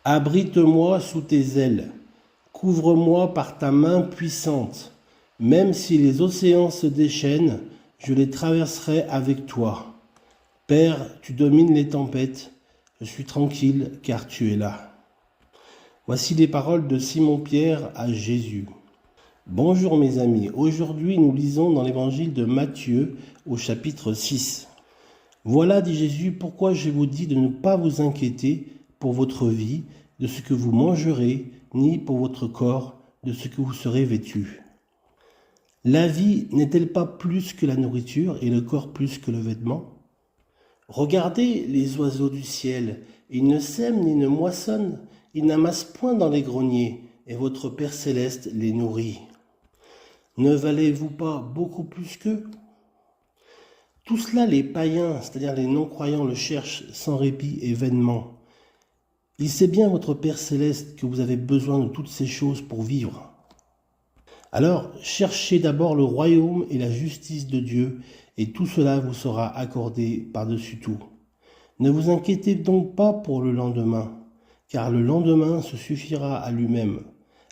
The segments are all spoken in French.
Abrite-moi sous tes ailes, couvre-moi par ta main puissante. Même si les océans se déchaînent, je les traverserai avec toi. Père, tu domines les tempêtes, je suis tranquille car tu es là. Voici les paroles de Simon-Pierre à Jésus. Bonjour mes amis, aujourd'hui nous lisons dans l'évangile de Matthieu au chapitre 6. Voilà, dit Jésus, pourquoi je vous dis de ne pas vous inquiéter pour votre vie, de ce que vous mangerez, ni pour votre corps, de ce que vous serez vêtus. La vie n'est-elle pas plus que la nourriture et le corps plus que le vêtement ? Regardez les oiseaux du ciel, ils ne sèment ni ne moissonnent, ils n'amassent point dans les greniers, et votre Père céleste les nourrit. Ne valez-vous pas beaucoup plus qu'eux ? Tout cela, les païens, c'est-à-dire les non-croyants, le cherchent sans répit et vainement. Il sait bien, votre Père céleste, que vous avez besoin de toutes ces choses pour vivre. Alors, cherchez d'abord le royaume et la justice de Dieu, et tout cela vous sera accordé par-dessus tout. Ne vous inquiétez donc pas pour le lendemain, car le lendemain se suffira à lui-même.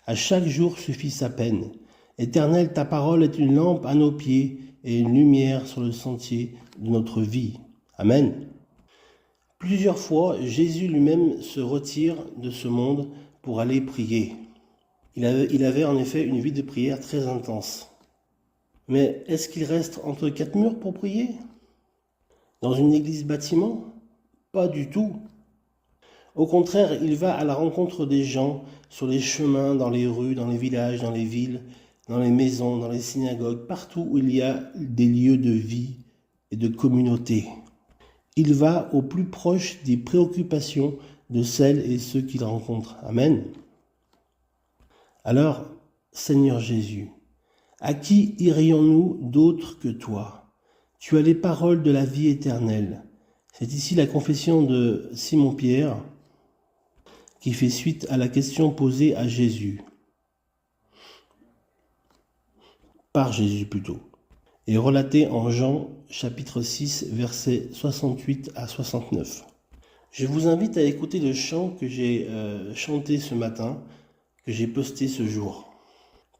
À chaque jour suffit sa peine. Éternel, ta parole est une lampe à nos pieds et une lumière sur le sentier de notre vie. Amen. Plusieurs fois, Jésus lui-même se retire de ce monde pour aller prier. Il avait en effet une vie de prière très intense. Mais est-ce qu'il reste entre quatre murs pour prier ? Dans une église bâtiment ? Pas du tout. Au contraire, il va à la rencontre des gens sur les chemins, dans les rues, dans les villages, dans les villes, dans les maisons, dans les synagogues, partout où il y a des lieux de vie et de communauté. Il va au plus proche des préoccupations de celles et ceux qu'il rencontre. Amen. Alors, Seigneur Jésus, à qui irions-nous d'autre que toi ? Tu as les paroles de la vie éternelle. C'est ici la confession de Simon-Pierre qui fait suite à la question posée à Jésus. Par Jésus plutôt. Et relatée en Jean chapitre 6, versets 68 à 69. Je vous invite à écouter le chant que j'ai chanté ce matin, que j'ai posté ce jour.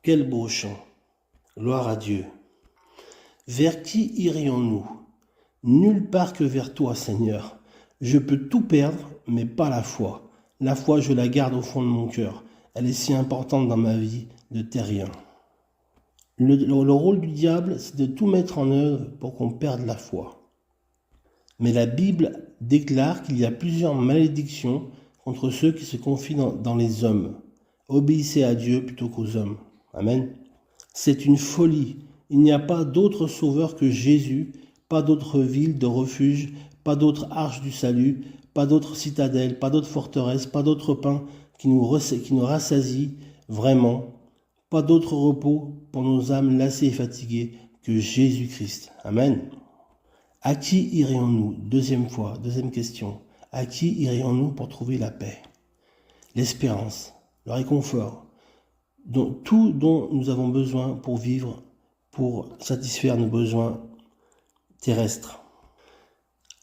Quel beau chant! Gloire à Dieu. Vers qui irions-nous ? Nulle part que vers toi, Seigneur. Je peux tout perdre, mais pas la foi. La foi, je la garde au fond de mon cœur. Elle est si importante dans ma vie de terrien. Le rôle du diable, c'est de tout mettre en œuvre pour qu'on perde la foi. Mais la Bible déclare qu'il y a plusieurs malédictions contre ceux qui se confient dans les hommes. Obéissez à Dieu plutôt qu'aux hommes. Amen. C'est une folie. Il n'y a pas d'autre sauveur que Jésus, pas d'autre ville de refuge, pas d'autre arche du salut, pas d'autre citadelle, pas d'autre forteresse, pas d'autre pain qui nous rassasie vraiment. Pas d'autre repos pour nos âmes lassées et fatiguées que Jésus-Christ. Amen. À qui irions-nous ? Deuxième question. À qui irions-nous pour trouver la paix, l'espérance, le réconfort, tout dont nous avons besoin pour vivre, pour satisfaire nos besoins terrestres ?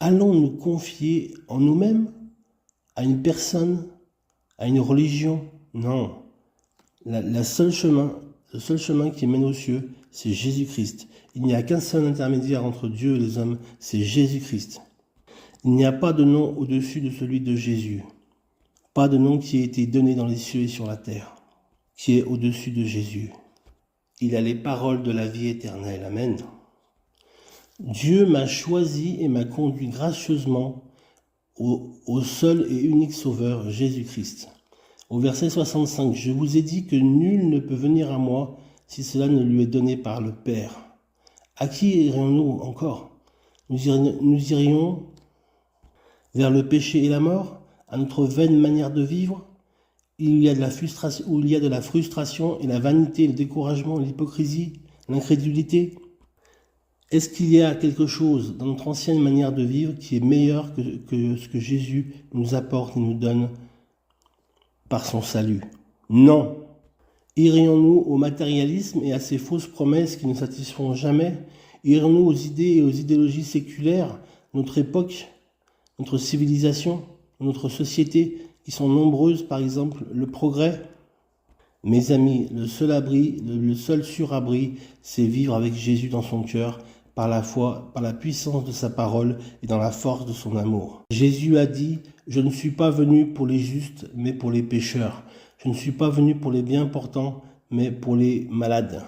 Allons nous confier en nous-mêmes, à une personne, à une religion ? Non. Le seul chemin qui mène aux cieux, c'est Jésus-Christ. Il n'y a qu'un seul intermédiaire entre Dieu et les hommes, c'est Jésus-Christ. Il n'y a pas de nom au-dessus de celui de Jésus. Pas de nom qui ait été donné dans les cieux et sur la terre, qui est au-dessus de Jésus. Il a les paroles de la vie éternelle. Amen. Dieu m'a choisi et m'a conduit gracieusement au seul et unique Sauveur, Jésus-Christ. Au verset 65, « Je vous ai dit que nul ne peut venir à moi si cela ne lui est donné par le Père. » À qui irions-nous encore ? Nous irions vers le péché et la mort, à notre vaine manière de vivre, où il y a de la frustration et la vanité, le découragement, l'hypocrisie, l'incrédulité. Est-ce qu'il y a quelque chose dans notre ancienne manière de vivre qui est meilleur que ce que Jésus nous apporte et nous donne par son salut ? Non. Irions-nous au matérialisme et à ces fausses promesses qui ne satisferont jamais ? Irions-nous aux idées et aux idéologies séculaires, notre époque, notre civilisation, notre société, Ils sont nombreuses, par exemple, le progrès. Mes amis, le seul abri, le seul surabri, c'est vivre avec Jésus dans son cœur, par la foi, par la puissance de sa parole et dans la force de son amour. Jésus a dit, « Je ne suis pas venu pour les justes, mais pour les pécheurs. Je ne suis pas venu pour les bien portants, mais pour les malades. »